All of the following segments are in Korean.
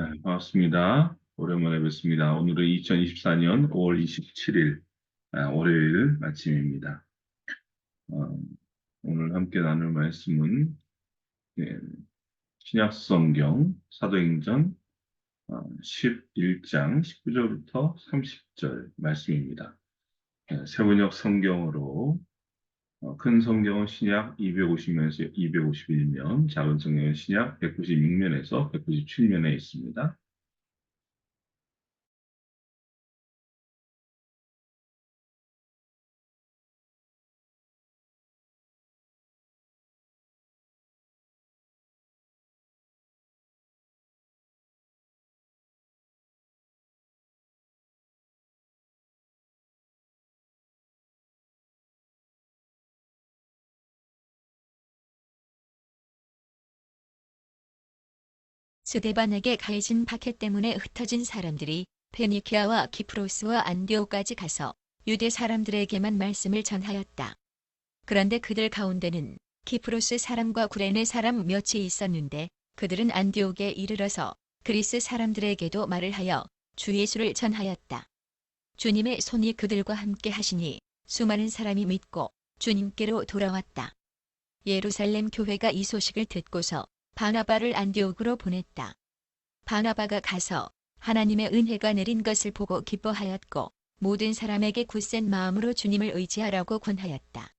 네, 반갑습니다. 오랜만에 뵙습니다. 오늘은 2024년 5월 27일, 월요일 아침입니다. 어, 오늘 함께 나눌 말씀은 예, 신약성경 사도행전 11장 19절부터 30절 말씀입니다. 세번역 성경으로 큰 성경은 신약 250면에서 251면, 작은 성경은 신약 196면에서 197면에 있습니다. 스데반에게 가해진 박해 때문에 흩어진 사람들이 페니키아와 키프로스와 안디오까지 가서 유대 사람들에게만 말씀을 전하였다. 그런데 그들 가운데는 키프로스 사람과 구레네 사람 몇이 있었는데 그들은 안디옥에 이르러서 그리스 사람들에게도 말을 하여 주 예수를 전하였다. 주님의 손이 그들과 함께 하시니 수많은 사람이 믿고 주님께로 돌아왔다. 예루살렘 교회가 이 소식을 듣고서 바나바를 안디옥으로 보냈다. 바나바가 가서 하나님의 은혜가 내린 것을 보고 기뻐하였고 모든 사람에게 굳센 마음으로 주님을 의지하라고 권하였다.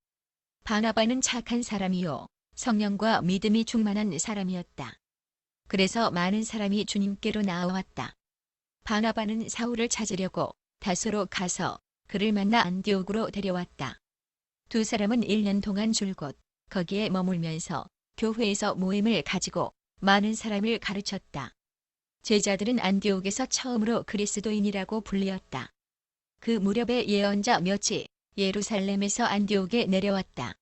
바나바는 착한 사람이요 성령과 믿음이 충만한 사람이었다. 그래서 많은 사람이 주님께로 나아왔다. 바나바는 사울을 찾으려고 다소로 가서 그를 만나 안디옥으로 데려왔다. 두 사람은 1년 동안 줄곧 거기에 머물면서 교회에서 모임을 가지고 많은 사람을 가르쳤다. 제자들은 안디옥에서 처음으로 그리스도인이라고 불리었다. 그 무렵에 예언자 몇이 예루살렘에서 안디옥에 내려왔다.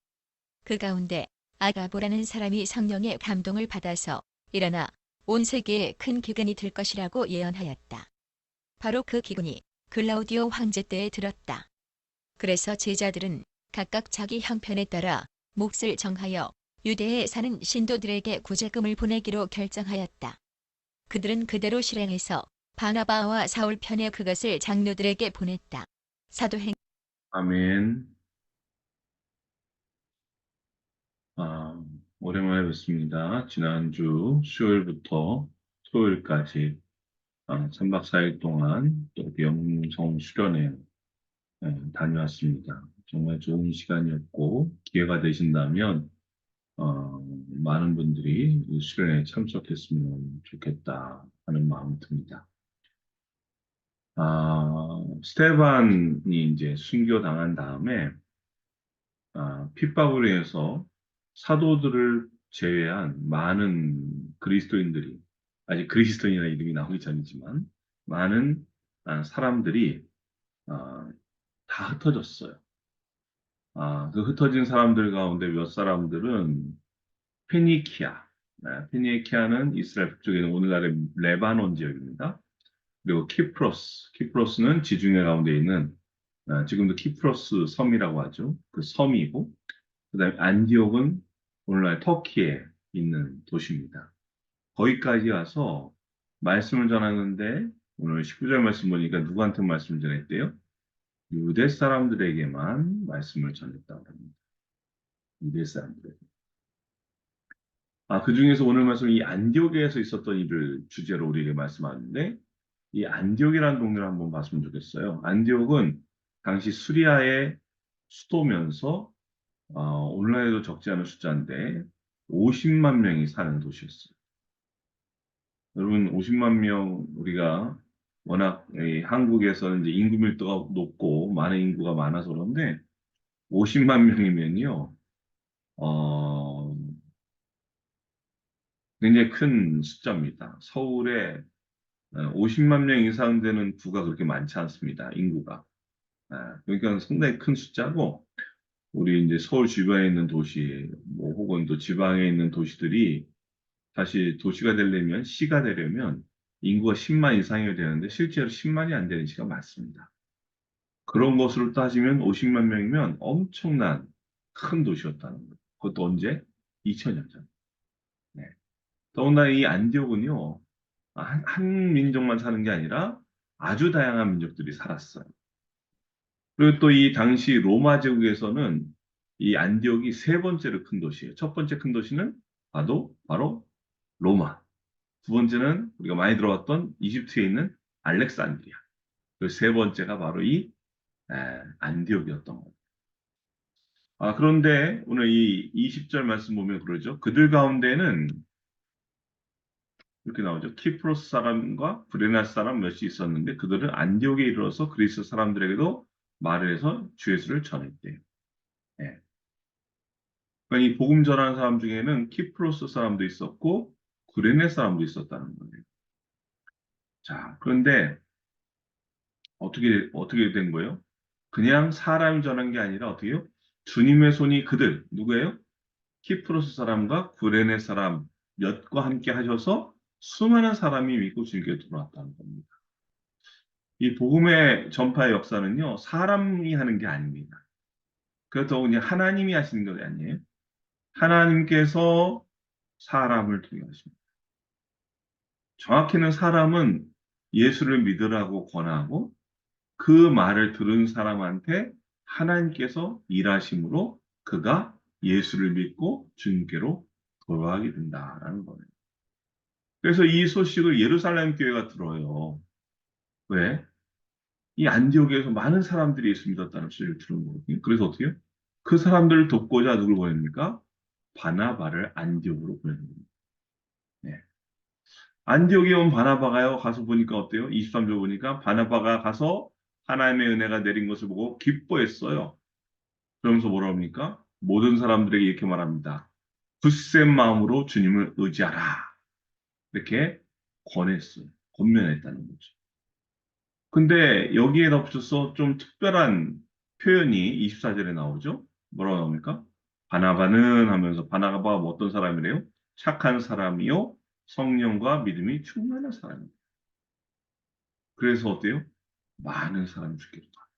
그 가운데 아가보라는 사람이 성령의 감동을 받아서 일어나 온 세계에 큰 기근이 들 것이라고 예언하였다. 바로 그 기근이 글라우디오 황제 때에 들었다. 그래서 제자들은 각각 자기 형편에 따라 몫을 정하여 유대에 사는 신도들에게 구제금을 보내기로 결정하였다. 그들은 그대로 실행해서 바나바와 사울 편에 그것을 장로들에게 보냈다. 사도행 아멘. 아, 오랜만에 뵙습니다. 지난주 수요일부터 토요일까지 3박 4일 동안 또 영성 수련회 다녀왔습니다. 정말 좋은 시간이었고 기회가 되신다면 많은 분들이 이 수련회에 참석했으면 좋겠다 하는 마음이 듭니다. 스테반이 이제 순교당한 다음에 핍박을 위해서 사도들을 제외한 많은 그리스도인들이, 아직 그리스도인이라는 이름이 나오기 전이지만 많은 사람들이 아, 다 흩어졌어요. 그 흩어진 사람들 가운데 몇 사람들은 페니키아, 페니키아는 이스라엘 북쪽에 있는 오늘날의 레바논 지역입니다. 그리고 키프로스는 지중해 가운데 있는 지금도 키프로스 섬이라고 하죠. 그 섬이고, 그다음에 안디옥은 오늘날 터키에 있는 도시입니다. 거기까지 와서 말씀을 전하는데 오늘 19절 말씀 보니까 누구한테 말씀을 전했대요? 유대 사람들에게만 말씀을 전했다고 합니다. 유대 사람들에게. 그 중에서 오늘 말씀 이 안디옥에서 있었던 일을 주제로 우리에게 말씀하는데 이 안디옥이라는 동네를 한번 봤으면 좋겠어요. 안디옥은 당시 수리아의 수도면서 온라인에도 적지 않은 숫자인데 50만 명이 사는 도시였어요. 여러분 50만 명 우리가 워낙 이 한국에서는 이제 인구 밀도가 높고 많은 인구가 많아서 그런데 50만 명이면요 어, 굉장히 큰 숫자입니다. 서울에 50만 명 이상 되는 구가 그렇게 많지 않습니다. 인구가. 그러니까 상당히 큰 숫자고 우리 이제 서울 주변에 있는 도시 뭐 혹은 또 지방에 있는 도시들이 다시 도시가 되려면 시가 되려면 인구가 10만 이상이어야 되는데 실제로 10만이 안 되는 시가 많습니다. 그런 것으로 따지면 50만 명이면 엄청난 큰 도시였다는 거예요. 그것도 언제? 2000년 전. 네. 더군다나 이 안디옥은요, 한 민족만 사는 게 아니라 아주 다양한 민족들이 살았어요. 그리고 또 이 당시 로마 제국에서는 이 안디옥이 세 번째로 큰 도시예요. 첫 번째 큰 도시는 바로 로마. 두 번째는 우리가 많이 들어봤던 이집트에 있는 알렉산드리아. 그리고 세 번째가 바로 이 안디옥이었던 거예요. 그런데 오늘 이 20절 말씀 보면 그러죠. 그들 가운데는 이렇게 나오죠. 키프로스 사람과 브레나 사람 몇이 있었는데 그들은 안디옥에 이르러서 그리스 사람들에게도 말을 해서 주 예수를 전했대요. 예. 그러니까 이 복음 전하는 사람 중에는 키프로스 사람도 있었고 구레네 사람도 있었다는 거예요. 자, 그런데 어떻게 된 거예요? 그냥 사람이 전한 게 아니라 어떻게요? 주님의 손이 그들 누구예요? 키프로스 사람과 구레네 사람 몇과 함께 하셔서 수많은 사람이 믿고 주님께 들어왔다는 겁니다. 이 복음의 전파의 역사는요, 사람이 하는 게 아닙니다. 그렇다고 그냥 하나님이 하시는 것 아니에요. 하나님께서 사람을 통해 하십니다. 정확히는 사람은 예수를 믿으라고 권하고 그 말을 들은 사람한테 하나님께서 일하심으로 그가 예수를 믿고 주님께로 돌아가게 된다라는 거예요. 그래서 이 소식을 예루살렘 교회가 들어요. 왜? 이 안디옥에서 많은 사람들이 예수 믿었다는 소리를 들은 거거든요. 그래서 어떻게 해요? 그 사람들을 돕고자 누굴 보냅니까? 바나바를 안디옥으로 보내는 겁니다. 네. 안디옥에 온 바나바가요, 가서 보니까 어때요? 23절 보니까 바나바가 가서 하나님의 은혜가 내린 것을 보고 기뻐했어요. 그러면서 뭐라 합니까? 모든 사람들에게 이렇게 말합니다. 굳센 마음으로 주님을 의지하라. 이렇게 권했어요. 권면했다는 거죠. 근데 여기에 덧붙여서 좀 특별한 표현이 24절에 나오죠. 뭐라고 나옵니까? 바나바는 하면서 바나바가 뭐 어떤 사람이래요? 착한 사람이요. 성령과 믿음이 충만한 사람이에요. 그래서 어때요? 많은 사람이 죽게 됐다.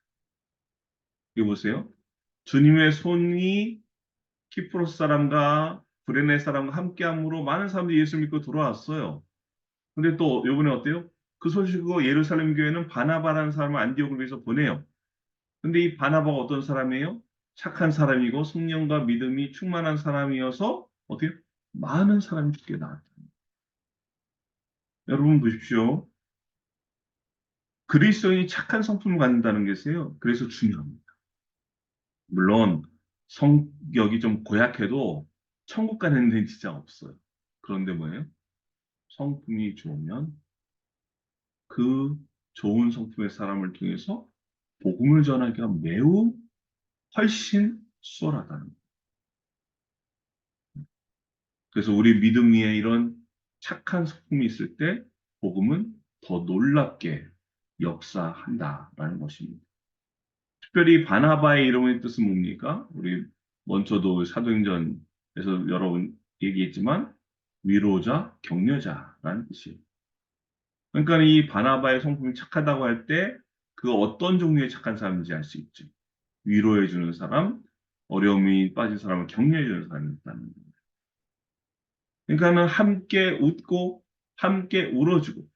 이거 보세요. 주님의 손이 키프로스 사람과 브레네 사람과 함께함으로 많은 사람들이 예수 믿고 돌아왔어요. 근데 또 이번에 어때요? 그 소식으로 예루살렘 교회는 바나바라는 사람을 안디옥을 위해서 보내요. 근데 이 바나바가 어떤 사람이에요? 착한 사람이고 성령과 믿음이 충만한 사람이어서 어떻게 많은 사람이 죽게 나왔다. 여러분 보십시오. 그리스도인이 착한 성품을 갖는다는 것이에요. 그래서 중요합니다. 물론 성격이 좀 고약해도 천국 가는 데는 진짜 없어요. 그런데 뭐예요? 성품이 좋으면 그 좋은 성품의 사람을 통해서 복음을 전하기가 매우 훨씬 수월하다는 거예요. 그래서 우리 믿음 위에 이런 착한 성품이 있을 때 복음은 더 놀랍게 역사한다라는 것입니다. 특별히 바나바의 이름의 뜻은 뭡니까? 우리 먼저도 사도행전에서 여러 번 얘기했지만 위로자, 격려자라는 뜻이에요. 그러니까 이 바나바의 성품이 착하다고 할 때 그 어떤 종류의 착한 사람인지 알 수 있죠. 위로해주는 사람, 어려움이 빠진 사람을 격려해주는 사람이 있다는 거예요. 그러니까는 함께 웃고 함께 울어주고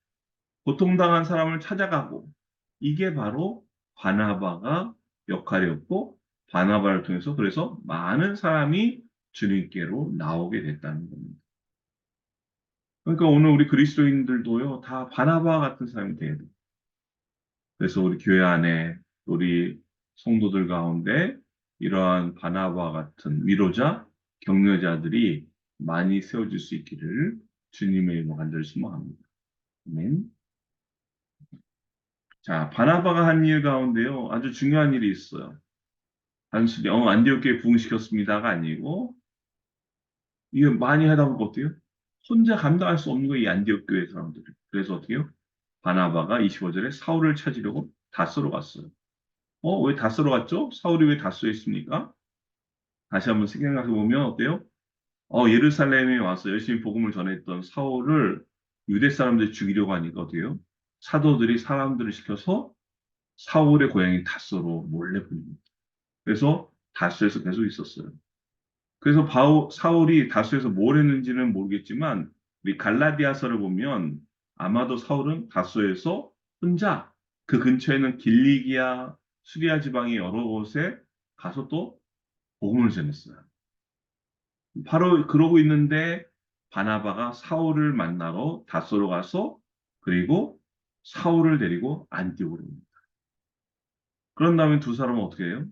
고통당한 사람을 찾아가고 이게 바로 바나바가 역할이었고 바나바를 통해서 그래서 많은 사람이 주님께로 나오게 됐다는 겁니다. 그러니까 오늘 우리 그리스도인들도요 다 바나바 같은 사람이 돼야 돼요. 그래서 우리 교회 안에 우리 성도들 가운데 이러한 바나바 같은 위로자, 격려자들이 많이 세워질 수 있기를 주님의 이름으로 간절히 소망합니다. 아멘. 자, 바나바가 한 일 가운데요, 아주 중요한 일이 있어요. 단순히, 안디옥 교회 부흥시켰습니다가 아니고, 이게 많이 하다 보니까 어때요? 혼자 감당할 수 없는 거예요, 이 안디옥 교회 사람들이. 그래서 어떻게 해요? 바나바가 25절에 사울을 찾으려고 다스로 갔어요. 왜 다스로 갔죠? 사울이 왜 다스에 있습니까? 다시 한번 생각해 보면 어때요? 예루살렘에 와서 열심히 복음을 전했던 사울을 유대 사람들이 죽이려고 하니까 어때요? 사도들이 사람들을 시켜서 사울의 고향인 다소로 몰래 보냅니다. 그래서 다소에서 계속 있었어요. 그래서 사울이 다소에서 뭘 했는지는 모르겠지만 우리 갈라디아서를 보면 아마도 사울은 다소에서 혼자 그 근처에는 길리기아, 수리아 지방의 여러 곳에 가서 또 복음을 전했어요. 바로 그러고 있는데 바나바가 사울을 만나러 다소로 가서 그리고 사울을 데리고 안디옥으로 옵니다. 그런 다음에 두 사람은 어떻게 해요?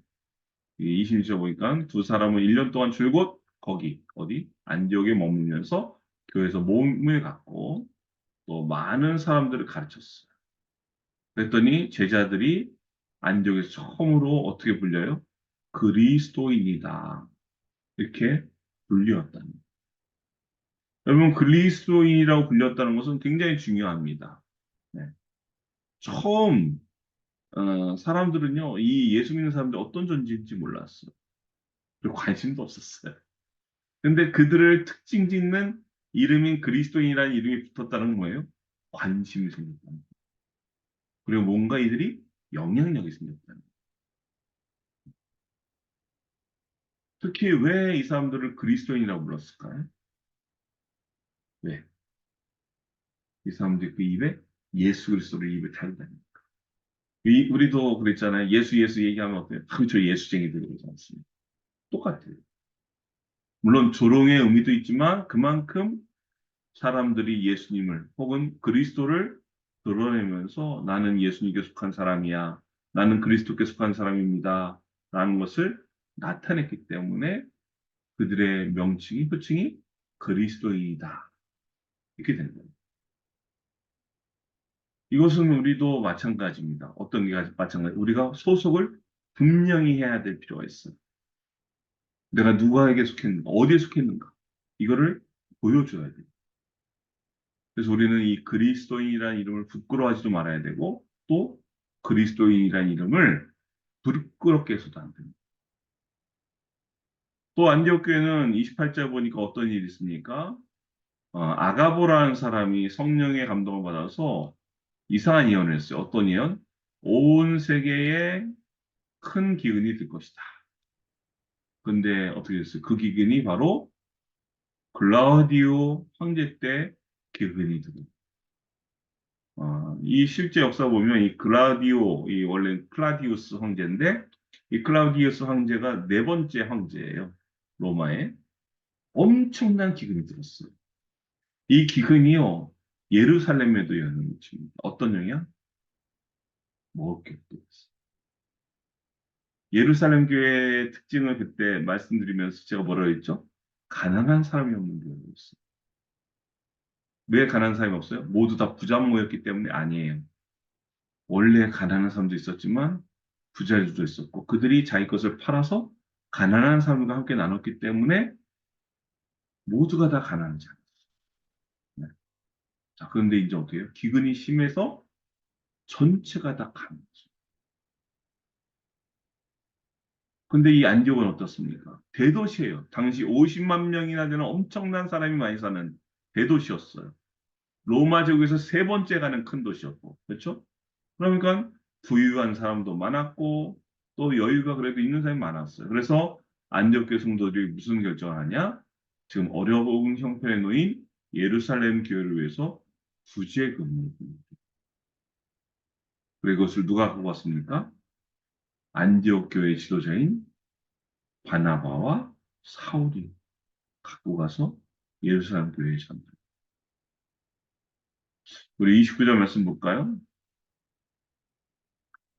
20절 보니까 두 사람은 1년 동안 줄곧 거기 어디 안디옥에 머물면서 교회에서 몸을 갖고 또 많은 사람들을 가르쳤어요. 그랬더니 제자들이 안디옥에서 처음으로 어떻게 불려요? 그리스도인이다. 이렇게 불렸다는 거예요. 여러분 그리스도인이라고 불렸다는 것은 굉장히 중요합니다. 네. 처음 사람들은요 이 예수 믿는 사람들 어떤 존재인지 몰랐어요. 그리고 관심도 없었어요. 근데 그들을 특징 짓는 이름인 그리스도인이라는 이름이 붙었다는 건 뭐예요? 관심이 생겼다는 거예요. 그리고 뭔가 이들이 영향력이 생겼다는 거예요. 특히 왜 이 사람들을 그리스도인이라고 불렀을까요? 왜? 이 사람들이 그 입에 예수 그리스도를 입에 달고 다니는 우리도 그랬잖아요. 예수 예수 얘기하면 어때요? 저 예수쟁이들 그러지 않습니까? 똑같아요. 물론 조롱의 의미도 있지만 그만큼 사람들이 예수님을 혹은 그리스도를 드러내면서 나는 예수님께 속한 사람이야. 나는 그리스도께 속한 사람입니다. 라는 것을 나타냈기 때문에 그들의 명칭이, 호칭이 그리스도인이다. 이렇게 되는 거예요. 이것은 우리도 마찬가지입니다. 어떤 게 마찬가지? 우리가 소속을 분명히 해야 될 필요가 있어요. 내가 누구에게 속했는가, 어디에 속했는가, 이거를 보여줘야 돼요. 그래서 우리는 이 그리스도인이라는 이름을 부끄러워하지도 말아야 되고, 또 그리스도인이라는 이름을 부끄럽게 해서도 안 됩니다. 또 안디옥 교회는 28절 보니까 어떤 일이 있습니까? 아가보라는 사람이 성령의 감동을 받아서 이상한 예언을 했어요. 어떤 예언? 온 세계에 큰 기근이 들 것이다. 근데 어떻게 됐어요? 그 기근이 바로 글라우디오 황제 때 기근이 들어요. 이 실제 역사 보면 이 글라디오, 이 원래 클라디우스 황제인데 이 클라우디우스 황제가 네 번째 황제예요. 로마에. 엄청난 기근이 들었어요. 이 기근이요. 예루살렘에도 영향을 미칩니다. 어떤 영향? 먹을 게 없어요. 예루살렘 교회의 특징을 그때 말씀드리면서 제가 뭐라고 했죠? 가난한 사람이 없는 교회였어요. 왜 가난한 사람이 없어요? 모두 다 부자 모였기 때문에 아니에요. 원래 가난한 사람도 있었지만 부자들도 있었고 그들이 자기 것을 팔아서 가난한 사람과 함께 나눴기 때문에 모두가 다 가난하지 않았어요. 네. 자, 그런데 이제 어떻게 해요? 기근이 심해서 전체가 다 가난해져요. 근데 이 안디옥은 어떻습니까? 대도시예요. 당시 50만 명이나 되는 엄청난 사람이 많이 사는 대도시였어요. 로마 제국에서 세 번째 가는 큰 도시였고, 그렇죠? 그러니까 부유한 사람도 많았고 또 여유가 그래도 있는 사람이 많았어요. 그래서 안디옥 성도들이 무슨 결정을 하냐? 지금 어려운 형편에 놓인 예루살렘 교회를 위해서 구제금을 줍니다. 그리고 그것을 누가 갖고 왔습니까? 안디옥 교회 지도자인 바나바와 사울이 갖고 가서 예루살렘 교회에 전다. 우리 29절 말씀 볼까요?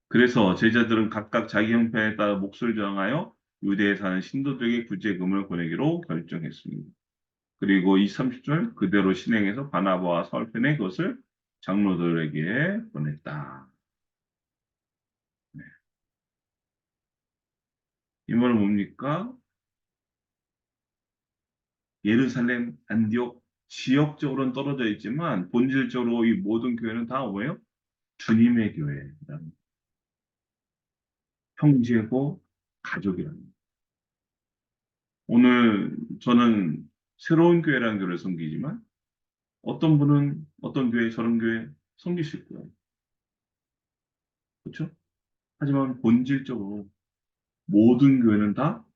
그래서 제자들은 각각 자기 형편에 따라 몫을 정하여 유대에 사는 신도들에게 구제금을 보내기로 결정했습니다. 그리고 이 30절 그대로 실행해서 바나바와 사울 편에 그것을 장로들에게 보냈다. 네. 이 말은 뭡니까? 예루살렘, 안디옥 지역적으로는 떨어져 있지만 본질적으로 이 모든 교회는 다 뭐예요? 주님의 교회라는 형제고 가족이라는 거예요. 오늘 저는 새로운 교회라는 교회를 섬기지만 어떤 분은 어떤 교회 저런 교회 섬기실 거예요. 그렇죠? 하지만 본질적으로 모든 교회는 다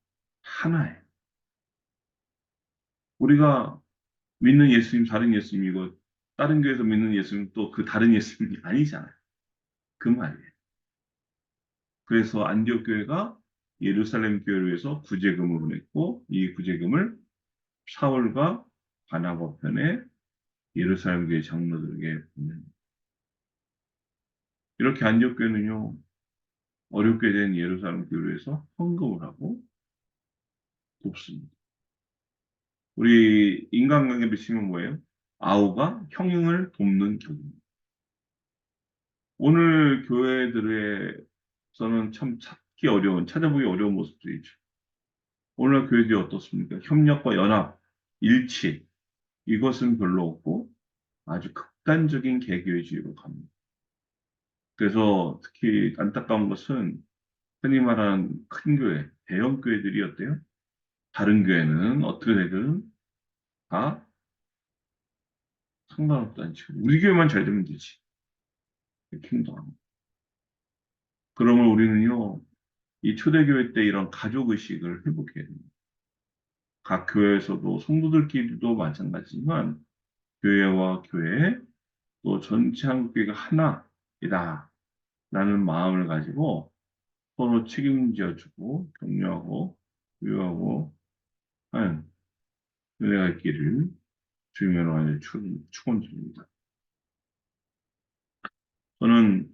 하나예요. 우리가 믿는 예수님 다른 예수님이고 다른 교회에서 믿는 예수님 또 그 다른 예수님이 아니잖아요. 그 말이에요. 그래서 안디옥 교회가 예루살렘 교회를 위해서 구제금을 보냈고 이 구제금을 사울과 바나바 편에 예루살렘 교회 장로들에게 보낸 이렇게 안디옥 교회는요 어렵게 된 예루살렘 교회를 위해서 헌금을 하고 돕습니다. 우리 인간관계 비치면 뭐예요? 아우가 형을 돕는 격입니다. 오늘 교회들에서는 참 찾기 어려운, 찾아보기 어려운 모습들이죠. 오늘 교회들이 어떻습니까? 협력과 연합, 일치, 이것은 별로 없고 아주 극단적인 개교주의로 갑니다. 그래서 특히 안타까운 것은 흔히 말하는 큰 교회, 대형 교회들이 어때요? 다른 교회는 어떻게 되든 다 상관없다는 식으로. 우리 교회만 잘 되면 되지. 이렇게 행동합니다. 그러면 우리는요, 이 초대교회 때 이런 가족의식을 회복해야 됩니다. 각 교회에서도 성도들끼리도 마찬가지지만 교회와 교회 또 전체 한국교회가 하나이다 라는 마음을 가지고 서로 책임져주고 격려하고 위로하고 하는 은혜가 있기를 주님으로 하여 축원드립니다. 저는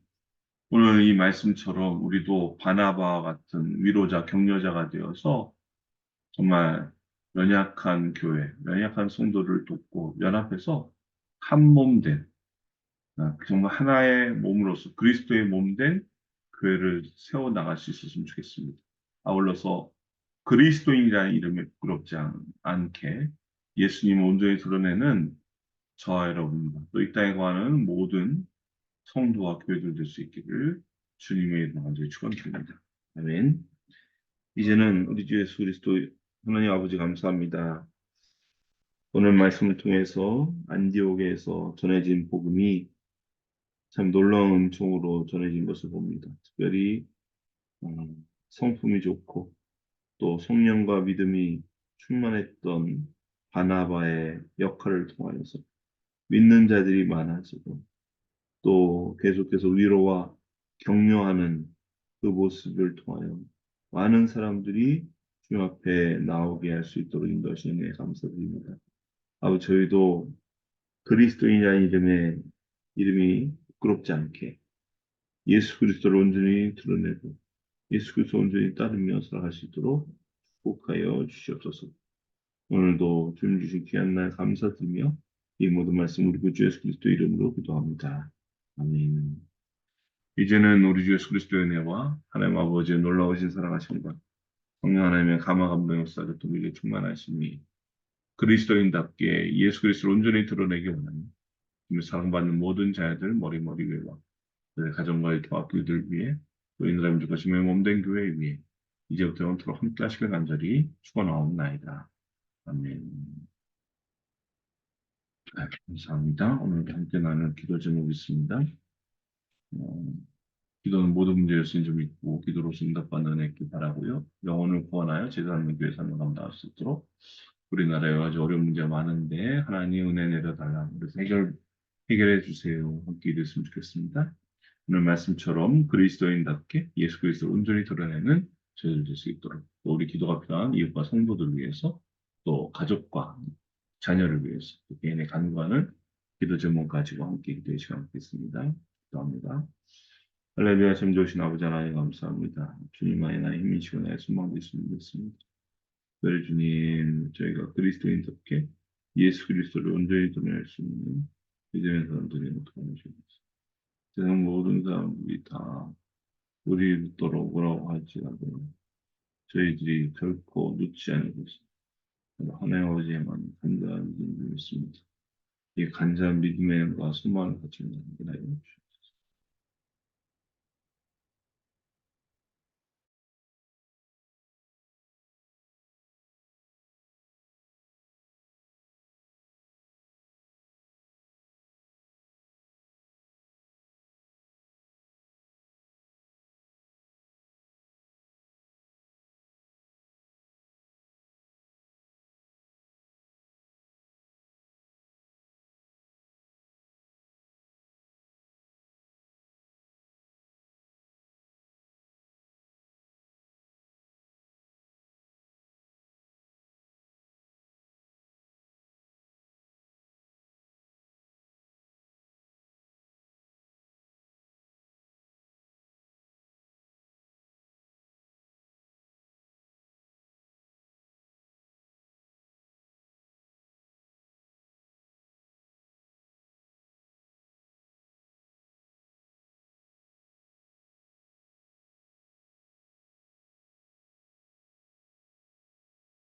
오늘 이 말씀처럼 우리도 바나바와 같은 위로자, 격려자가 되어서 정말 연약한 교회, 연약한 성도를 돕고 연합해서 한 몸된 정말 하나의 몸으로서 그리스도의 몸된 교회를 세워 나갈 수 있었으면 좋겠습니다. 아울러서 그리스도인이라는 이름에 부끄럽지 않게 예수님을 온전히 드러내는 저와 여러분과 또 이 땅에 거하는 모든 성도와 교회들 될 수 있기를 주님의 이름으로 간절히 축원드립니다. 아멘. 이제는 우리 주 예수 그리스도 하나님 아버지 감사합니다. 오늘 말씀을 통해서 안디옥에서 전해진 복음이 참 놀라운 은총으로 전해진 것을 봅니다. 특별히 성품이 좋고 또 성령과 믿음이 충만했던 바나바의 역할을 통하여서 믿는 자들이 많아지고 또 계속해서 위로와 격려하는 그 모습을 통하여 많은 사람들이 주님 앞에 나오게 할 수 있도록 인도하시는 데 감사드립니다. 아버지 저희도 그리스도인이라는 이름이 부끄럽지 않게 예수 그리스도를 온전히 드러내고 예수 그리스도 온전히 따르며 살아갈 수 있도록 축복하여 주시옵소서. 오늘도 주님 주신 귀한 날 감사드리며 이 모든 말씀 우리 구주 예수 그리스도 이름으로 기도합니다. 아멘. 이제는 우리 주 예수 그리스도의 은혜와 하나님 아버지의 놀라우신 사랑하심과 성령 하나님의 감화 감동의 역사를 또 우리에게 충만하시니 그리스도인답게 예수 그리스도를 온전히 드러내기 원하니 사랑받는 모든 자녀들 머리 위에와 그 가정과의 교회들 위해 또 인사람 주 것임의 몸된 교회 위에 이제부터 영원토록 함께 하시길 간절히 축원하옵나이다. 아멘. 감사합니다. 오늘 함께 나눌 기도 제목이 있습니다. 어, 기도는 모든 문제 열심히 좀 믿고 기도로 응답받는 은혜 있길 바라고요. 영혼을 구원하여 제대하는 교회 삶을 감당할 수 있도록 우리나라에 여러 가지 어려운 문제가 많은데 하나님 은혜 내려달라. 그래서 해결해 주세요. 함께 기도했으면 좋겠습니다. 오늘 말씀처럼 그리스도인답게 예수 그리스도를 온전히 드러내는 저희들 될 수 있도록 또 우리 기도가 필요한 이웃과 성도들을 위해서 또 가족과 자녀를 위해서 또 개인의 간구하는 기도 제목 가지고 함께 기도의 시간 갖겠습니다. 기도합니다. 할렐루야 참 좋으신 아버지 하나님 감사합니다. 주님 안에 나의 힘이시고 나의 소망도 있음을 믿습니다. 그래 주님 저희가 그리스도인답게 예수 그리스도를 온전히 드러낼 수 있는 믿음의 사람들이 어떻게 하시겠습니까? 세상 모든 사람들이 다 우리 믿도록 오라고 할지라도 저희들이 결코 놓지 않을 것입니다. 하나님 아버지에만 간절한 믿음을 믿습니다. 이 간절한 믿음과 소망을 가지고 나가게 하여 주시옵소서.